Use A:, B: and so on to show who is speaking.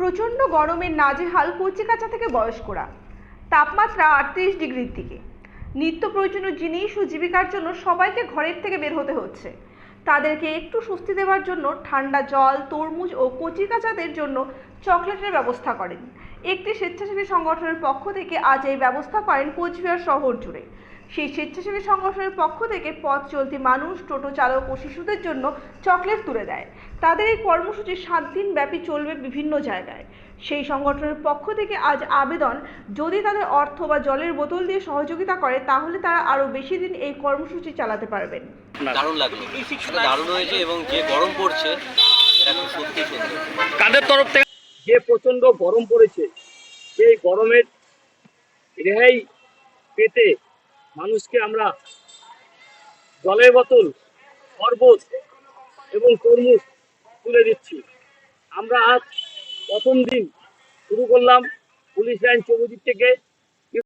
A: প্রচণ্ড গরমে নাজেহাল কচিকাঁচা থেকে বয়স্করা। তাপমাত্রা 38 ডিগ্রির দিকে। নিত্য প্রয়োজনীয় জিনিস ও জীবিকার জন্য সবাইকে ঘরের থেকে বের হতে হচ্ছে। তাদেরকে একটু স্বস্তি দেওয়ার জন্য ঠান্ডা জল, তরমুজ ও কচিকাঁচাদের জন্য চকলেটের ব্যবস্থা করেন একটি স্বেচ্ছাসেবী সংগঠনের পক্ষ থেকে। আজ এই ব্যবস্থা করেন কোচবিহার শহর জুড়ে। সেই স্বেচ্ছাসেবী সংগঠনের পক্ষ থেকে পথ চলতি মানুষ, টোটো চালক ও শিশুদের জন্য চকলেট তুলে দেয়। তাদের এই কর্মসূচি 7 দিন ব্যাপী চলবে বিভিন্ন জায়গায়। সেই সংগঠনের পক্ষ থেকে আজ আবেদন, যদি তাদের অর্থ বা জলের বোতল দিয়ে সহযোগিতা করে তাহলে তারা আরো বেশি দিন এই কর্মসূচি চালাতে পারবেন।
B: দারুণ লাগলো, দারুণ হয়েছে এবং যে গরম পড়ছে এটা খুব সত্যি সুন্দর।
C: কাদের তরফ থেকে যে প্রচন্ড গরম পড়েছে, সেই গরমের রেহাই পেতে মানুষকে আমরা জলের বোতল, শরবত এবং তরমুজ তুলে দিচ্ছি। আমরা আজ প্রথম দিন শুরু করলাম পুলিশ লাইন চৌমুহনী থেকে।